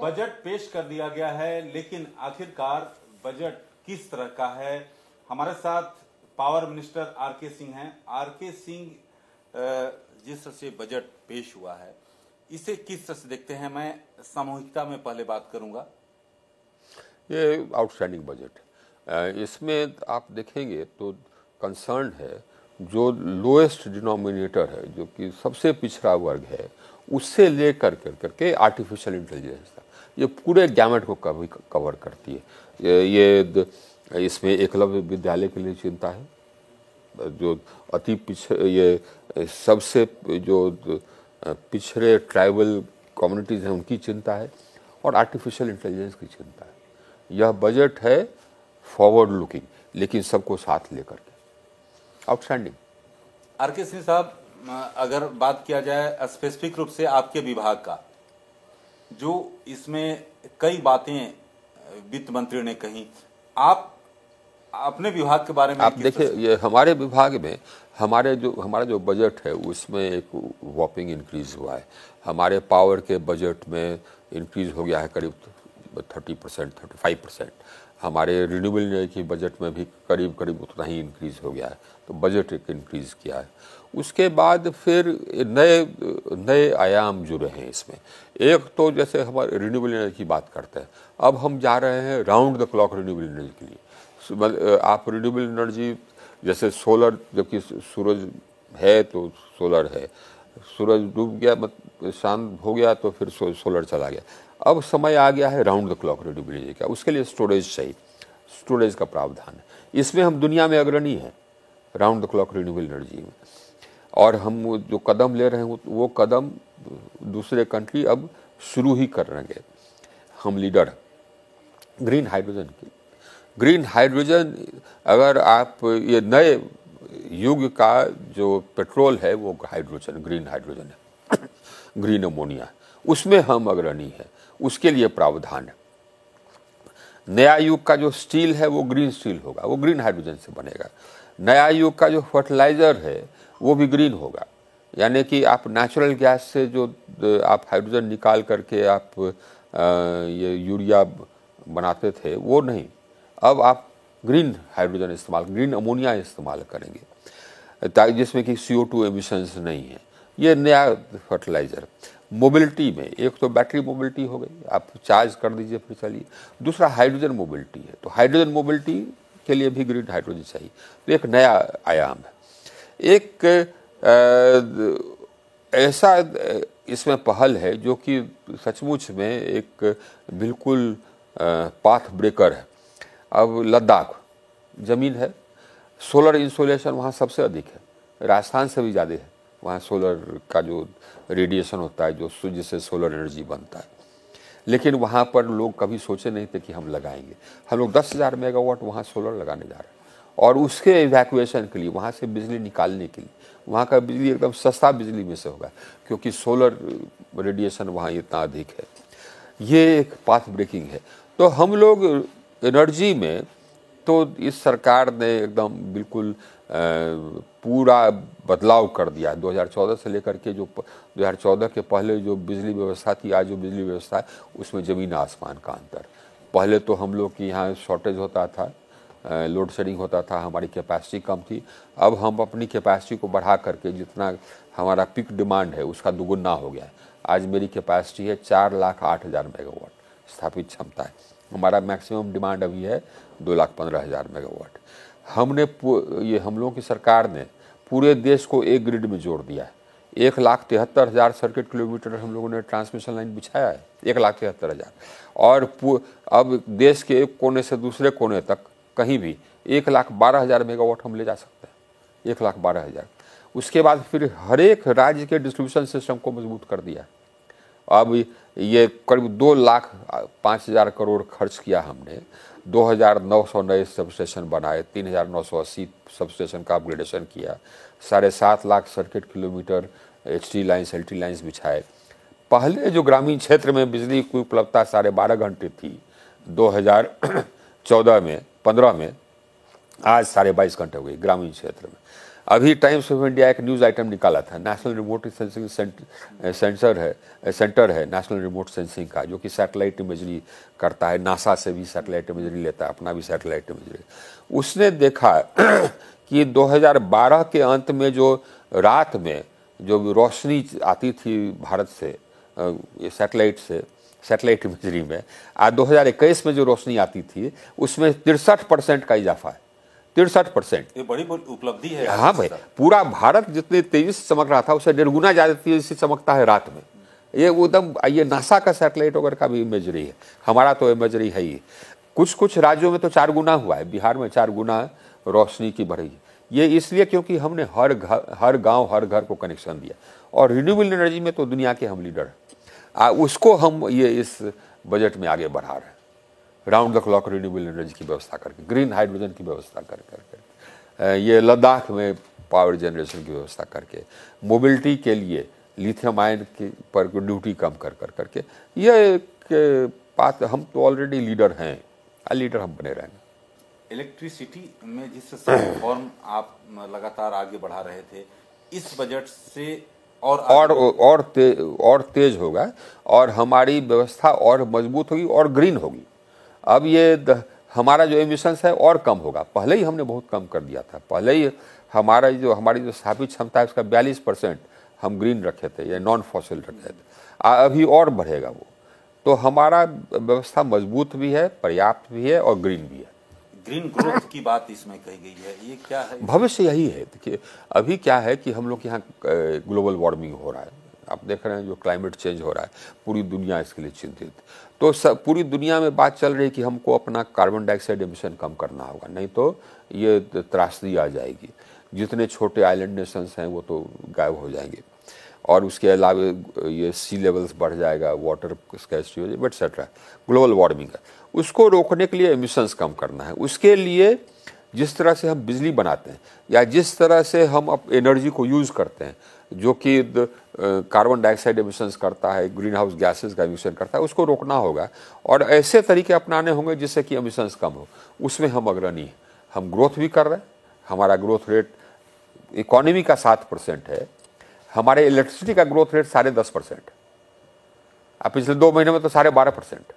Budget पेश कर दिया गया है, लेकिन आखिरकार बजट किस तरह का है? हमारे साथ पावर मिनिस्टर आर.के. सिंह हैं। आर.के. सिंह, जिस तरह से बजट पेश हुआ है, इसे किस तरह से देखते हैं? मैं सामूहिकता में पहले बात करूंगा। ये आउटस्टैंडिंग बजट, इसमें आप देखेंगे तो कंसर्न है जो लोएस्ट डिनोमिनेटर है, जो कि सबसे पिछड़ा वर्ग है, उससे लेकर करके आर्टिफिशियल इंटेलिजेंस तक, ये पूरे गैमेट को कवर करती है। ये इसमें एकलव्य विद्यालय के लिए चिंता है, जो अति ये सबसे जो पिछड़े ट्राइबल कम्युनिटीज़ हैं उनकी चिंता है, और आर्टिफिशियल इंटेलिजेंस की चिंता है। यह बजट है फॉरवर्ड लुकिंग, लेकिन सबको साथ लेकर के आउटस्टैंडिंग। आर.के. सिंह साहब, अगर बात किया जाए स्पेसिफिक रूप से आपके विभाग का, जो इसमें कई बातें वित्त मंत्री ने कही, आप अपने विभाग के बारे में आप देखिए, ये हमारे विभाग में हमारा जो बजट है उसमें एक वॉपिंग इंक्रीज हुआ है। हमारे पावर के बजट में इंक्रीज हो गया है करीब 30%, 35%। हमारे रिन्यूएबल एनर्जी की बजट में भी करीब उतना ही इंक्रीज हो गया है, तो बजट एक इंक्रीज किया है। उसके बाद फिर नए आयाम जुड़े हैं इसमें। एक तो जैसे हमारे रिन्यूएबल एनर्जी की बात करते हैं, अब हम जा रहे हैं round the clock renewable energy के लिए। आप रिन्यूएबल एनर्जी जैसे सोलर, जबकि सूरज है तो सोलर है, सूरज डूब गया, शांत हो गया तो फिर सोलर चला गया। अब समय आ गया है round the clock renewable energy का। उसके लिए स्टोरेज चाहिए, स्टोरेज का प्रावधान है। इसमें हम दुनिया में अग्रणी हैं round the clock renewable energy में, और हम जो कदम ले रहे हैं वो कदम दूसरे कंट्री अब शुरू ही कर रहे हैं। हम लीडर ग्रीन हाइड्रोजन की। ग्रीन हाइड्रोजन, अगर आप ये नए युग का जो पेट्रोल है वो हाइड्रोजन, ग्रीन हाइड्रोजन है, ग्रीन अमोनिया, उसमें हम अग्रणी हैं। उसके लिए प्रावधान है। नया युग का जो स्टील है वो ग्रीन स्टील होगा, वो ग्रीन हाइड्रोजन से बनेगा। नया युग का जो फर्टिलाइजर है वो भी ग्रीन होगा, यानी कि आप नेचुरल गैस से जो आप हाइड्रोजन निकाल करके आप ये यूरिया बनाते थे वो नहीं, अब आप ग्रीन हाइड्रोजन इस्तेमाल, ग्रीन अमोनिया इस्तेमाल करेंगे, ताकि जिसमें कि CO2 एमिशंस नहीं है। ये नया फर्टिलाइजर। मोबिलिटी में एक तो बैटरी मोबिलिटी हो गई, आप चार्ज कर दीजिए फिर चलिए। दूसरा हाइड्रोजन मोबिलिटी है, तो हाइड्रोजन मोबिलिटी के लिए भी ग्रीन हाइड्रोजन चाहिए, तो एक नया आयाम है। एक ऐसा इसमें पहल है जो कि सचमुच में एक बिल्कुल पाथ ब्रेकर है। अब लद्दाख ज़मीन है, सोलर इंसोलेशन वहाँ सबसे अधिक है, राजस्थान से भी ज़्यादा है। वहाँ सोलर का जो रेडिएशन होता है, जो सूर्य से सोलर एनर्जी बनता है, लेकिन वहाँ पर लोग कभी सोचे नहीं थे कि हम लगाएंगे। हम लोग 10,000 मेगावाट वहाँ सोलर लगाने जा रहे हैं, और उसके इवैक्यूएशन के लिए, वहाँ से बिजली निकालने के लिए, वहाँ का बिजली एकदम सस्ता बिजली में से होगा, क्योंकि सोलर रेडिएशन वहाँ इतना अधिक है। ये एक पाथ ब्रेकिंग है। तो हम लोग एनर्जी में, तो इस सरकार ने एकदम बिल्कुल पूरा बदलाव कर दिया। 2014 से लेकर के जो 2014 के पहले जो बिजली व्यवस्था थी, आज जो बिजली व्यवस्था है, उसमें ज़मीन आसमान का अंतर। पहले तो हम लोग की यहाँ शॉर्टेज होता था, लोड शेडिंग होता था, हमारी कैपेसिटी कम थी। अब हम अपनी कैपेसिटी को बढ़ा करके, जितना हमारा पीक डिमांड है उसका दुगुना हो गया है। आज मेरी कैपेसिटी है 4,08,000 मेगावाट स्थापित क्षमता है। हमारा मैक्सिमम डिमांड अभी है 2,15,000 मेगावाट। हमने ये हम लोगों की सरकार ने पूरे देश को एक ग्रिड में जोड़ दिया है। 1,73,000 सर्किट किलोमीटर हम लोगों ने ट्रांसमिशन लाइन बिछाया है, 1,73,000। और अब देश के एक कोने से दूसरे कोने तक कहीं भी 1,12,000 मेगावाट हम ले जा सकते हैं, 1,12,000। उसके बाद फिर हर एक राज्य के डिस्ट्रीब्यूशन सिस्टम को मजबूत कर दिया। अब ये करीब 2,05,000 करोड़ खर्च किया हमने। 2,900 नए सबस्टेशन बनाए, 3,980 सबस्टेशन का अपग्रेडेशन किया, 7.5 lakh circuit kilometre HT lines LT lines बिछाए। पहले जो ग्रामीण क्षेत्र में बिजली की उपलब्धता 12.5 घंटे थी 2014 में 15 में, आज 22.5 घंटे हो गई ग्रामीण क्षेत्र में। अभी टाइम्स ऑफ इंडिया एक न्यूज़ आइटम निकाला था, नेशनल रिमोट सेंसिंग सेंटर है नेशनल रिमोट सेंसिंग का, जो कि सैटेलाइट इमेजरी करता है, नासा से भी सैटेलाइट इमेजरी लेता है, अपना भी सैटेलाइट इमेजरी। उसने देखा कि 2012 के अंत में जो रात में जो रोशनी आती थी भारत से सैटेलाइट इमेजरी में, आज 2021 में जो रोशनी आती थी उसमें 63% का इजाफा है। 63%। ये बड़ी उपलब्धि है। हाँ भाई, पूरा भारत जितनी तेजी से चमक रहा था उससे 1.5 गुना ज्यादा तेजी से चमकता है रात में। ये एकदम, ये नासा का सैटेलाइट वगैरह का भी इमेजरी है, हमारा तो इमेजरी है ही। कुछ राज्यों में तो 4 गुना हुआ है, बिहार में 4 गुना रोशनी की बढ़ी। ये इसलिए क्योंकि हमने हर गांव हर घर को कनेक्शन दिया, और रिन्यूएबल एनर्जी में तो दुनिया के हम लीडर हैं। उसको हम ये इस बजट में आगे बढ़ा रहे हैं, round the clock renewable energy की व्यवस्था करके, ग्रीन हाइड्रोजन की व्यवस्था करके, ये लद्दाख में पावर जनरेशन की व्यवस्था करके, मोबिलिटी के लिए लिथियम आयन के पर ड्यूटी कम करके, ये बात, हम तो ऑलरेडी लीडर हैं, लीडर हम बने रहेंगे। इलेक्ट्रिसिटी में जिस रिफॉर्म आप लगातार आगे बढ़ा रहे थे, इस बजट से और तेज होगा, और हमारी व्यवस्था और मजबूत होगी और ग्रीन होगी। अब ये हमारा जो एमिशंस है और कम होगा, पहले ही हमने बहुत कम कर दिया था। पहले ही हमारी जो स्थापित क्षमता है उसका 42% हम ग्रीन रखे थे या नॉन फॉसिल रखे थे, अभी और बढ़ेगा वो। तो हमारा व्यवस्था मजबूत भी है, पर्याप्त भी है और ग्रीन भी है। ग्रीन ग्रोथ की बात इसमें कही गई है, ये क्या है? भविष्य यही है। देखिए, अभी क्या है कि हम लोग यहाँ ग्लोबल वार्मिंग हो रहा है, आप देख रहे हैं जो क्लाइमेट चेंज हो रहा है, पूरी दुनिया इसके लिए चिंतित। तो पूरी दुनिया में बात चल रही है कि हमको अपना कार्बन डाइऑक्साइड एमिशन कम करना होगा, नहीं तो ये त्रासदी आ जाएगी। जितने छोटे आइलैंड नेशंस हैं वो तो गायब हो जाएंगे, और उसके अलावा ये सी लेवल्स बढ़ जाएगा, वाटर स्कैर्सिटी हो जाएगी, एटसेट्रा। ग्लोबल वार्मिंग है, उसको रोकने के लिए एमिशंस कम करना है। उसके लिए जिस तरह से हम बिजली बनाते हैं या जिस तरह से हम एनर्जी को यूज़ करते हैं, जो कि कार्बन डाइऑक्साइड एमिशंस करता है, ग्रीन हाउस गैसेज का एमिशन करता है, उसको रोकना होगा, और ऐसे तरीके अपनाने होंगे जिससे कि एमिशंस कम हो। उसमें हम अग्रणी हैं, हम ग्रोथ भी कर रहे हैं। हमारा ग्रोथ रेट इकोनॉमी का 7% है, हमारे इलेक्ट्रिसिटी का ग्रोथ रेट 10.5%। अब पिछले 2 महीने में तो 12.5%।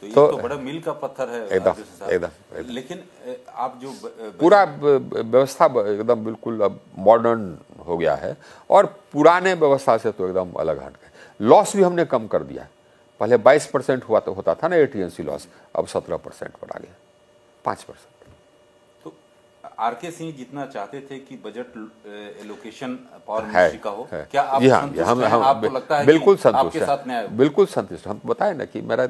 तो ये तो बड़ा मील का पत्थर है एकदम। लेकिन आप जो पूरा व्यवस्था एकदम बिल्कुल अब मॉडर्न हो गया है, और पुराने व्यवस्था से तो एकदम अलग हट गए। लॉस भी हमने कम कर दिया है। पहले 22% होता था ना एटीएनसी लॉस, अब 17% पर आ गया, 5%। तो आरके सिंह जितना चाहते थे कि बजट एलोकेशन पावर मिनिस्ट्री का हो, क्या आप संतुष्ट हैं? आपको लगता है बिल्कुल कि संतुष्ट आपके साथ न्याय? बिल्कुल संतुष्ट। हम बताए ना कि मेरा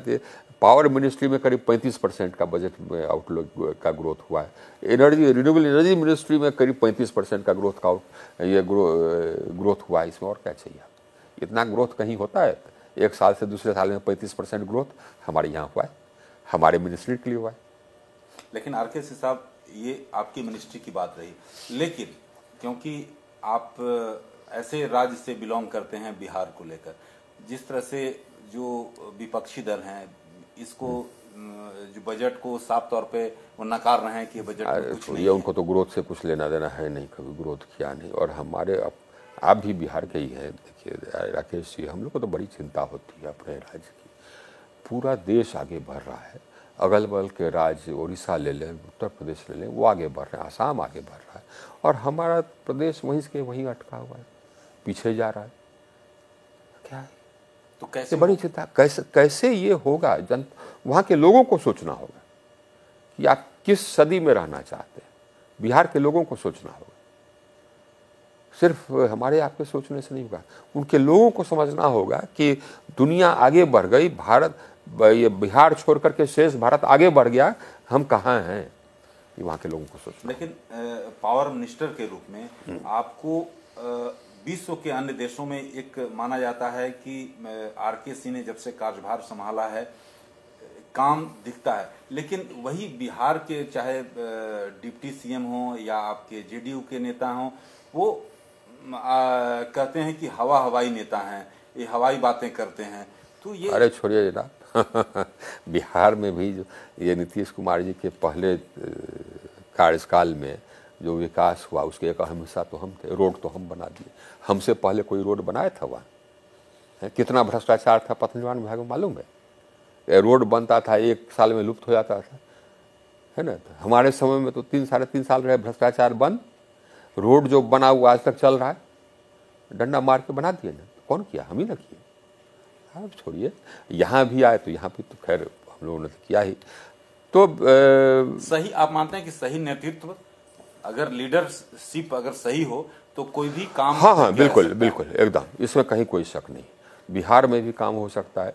पावर मिनिस्ट्री में करीब 35% का बजट में आउटलुक का ग्रोथ हुआ है। रिन्यूएबल एनर्जी मिनिस्ट्री में करीब 35% का ग्रोथ हुआ है। इसमें और क्या चाहिए? इतना ग्रोथ कहीं होता है? एक साल से दूसरे साल में 35% ग्रोथ हमारे यहाँ हुआ है, हमारे मिनिस्ट्री के लिए हुआ है। लेकिन आरके सिंह साहब, ये आपकी मिनिस्ट्री की बात रही, लेकिन क्योंकि आप ऐसे राज्य से बिलोंग करते हैं बिहार को लेकर, जिस तरह से जो विपक्षी दल हैं इसको जो बजट को साफ तौर पे वो नकार रहे हैं कि बजट में कुछ नहीं है। उनको तो ग्रोथ से कुछ लेना देना है नहीं, कभी ग्रोथ किया नहीं। और हमारे आप भी बिहार के ही हैं। देखिए राकेश जी, हम लोग को तो बड़ी चिंता होती है अपने राज्य की। पूरा देश आगे बढ़ रहा है, अगल बगल के राज्य उड़ीसा ले लें, उत्तर प्रदेश ले लें, वो आगे बढ़ रहे हैं, आसाम आगे बढ़ रहा है, और हमारा प्रदेश वहीं से वहीं अटका हुआ है, पीछे जा रहा है। क्या है? तो कैसे बड़ी चिंता, कैसे ये होगा? वहाँ के लोगों को सोचना होगा कि आप किस सदी में रहना चाहते हैं। बिहार के लोगों को सोचना होगा, सिर्फ हमारे आपके सोचने से नहीं होगा। उनके लोगों को समझना होगा कि दुनिया आगे बढ़ गई, भारत, ये बिहार छोड़ करके शेष भारत आगे बढ़ गया, हम कहाँ हैं, ये वहाँ के लोगों को सोचना। लेकिन पावर मिनिस्टर के रूप में आपको विश्व के अन्य देशों में एक माना जाता है कि आरके सिंह ने जब से कार्यभार संभाला है काम दिखता है, लेकिन वही बिहार के चाहे डिप्टी सीएम हो या आपके जेडीयू के नेता हों, वो कहते हैं कि हवाई नेता हैं, ये हवाई बातें करते हैं। तो ये अरे छोड़िए जनाब, बिहार में भी जो ये नीतीश कुमार जी के पहले कार्यकाल में जो विकास हुआ उसके एक अहम हिस्सा तो हम थे। रोड तो हम बना दिए, हमसे पहले कोई रोड बनाया था वहाँ? कितना भ्रष्टाचार था पथ निर्माण विभाग में मालूम है? रोड बनता था 1 साल में लुप्त हो जाता था, है ना। तो हमारे समय में तो 3 साढ़े 3 साल रहे भ्रष्टाचार बंद। रोड जो बना वो आज तक चल रहा है, डंडा मार के बना दिए ना। कौन किया? हम ही ना किए। आप छोड़िए, यहाँ भी आए तो यहाँ भी तो खैर हम लोगों ने तो किया ही। तो सही आप मानते हैं कि सही नेतृत्व, अगर लीडरशिप अगर सही हो तो कोई भी काम हाँ बिल्कुल बिल्कुल एकदम, इसमें कहीं कोई शक नहीं। बिहार में भी काम हो सकता है,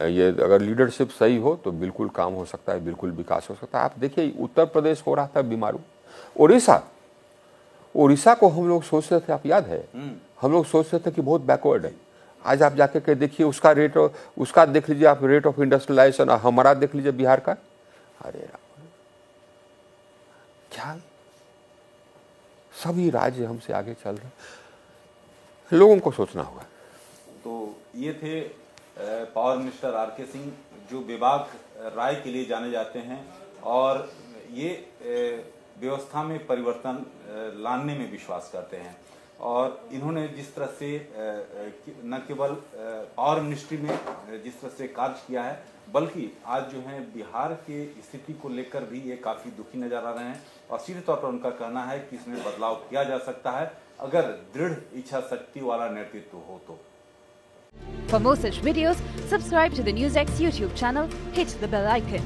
ये अगर लीडरशिप सही हो तो बिल्कुल काम हो सकता है, बिल्कुल विकास हो सकता है। आप देखिए उत्तर प्रदेश हो रहा था बीमारू, उड़ीसा को हम लोग सोचते थे, आप याद है, हम लोग सोचते थे कि बहुत बैकवर्ड है। आज आप जाके के देखिए उसका रेट, उसका देख लीजिए आप, रेट ऑफ इंडस्ट्रियलाइजेशन, हमारा देख लीजिए बिहार का। अरे क्या सभी राज्य हमसे आगे चल रहे, लोगों को सोचना होगा। तो ये थे पावर मिनिस्टर आर.के. सिंह, जो विभाग राय के लिए जाने जाते हैं और ये व्यवस्था में परिवर्तन लाने में विश्वास करते हैं। और इन्होंने जिस तरह से न केवल पावर मिनिस्ट्री में जिस तरह से कार्य किया है, बल्कि आज जो है बिहार की स्थिति को लेकर भी ये काफ़ी दुखी नजर आ रहे हैं। और सीधे तौर पर उनका कहना है कि इसमें बदलाव किया जा सकता है अगर दृढ़ इच्छा शक्ति वाला नेतृत्व हो तो। For more such videos, subscribe to the NewsX YouTube channel, hit the bell icon.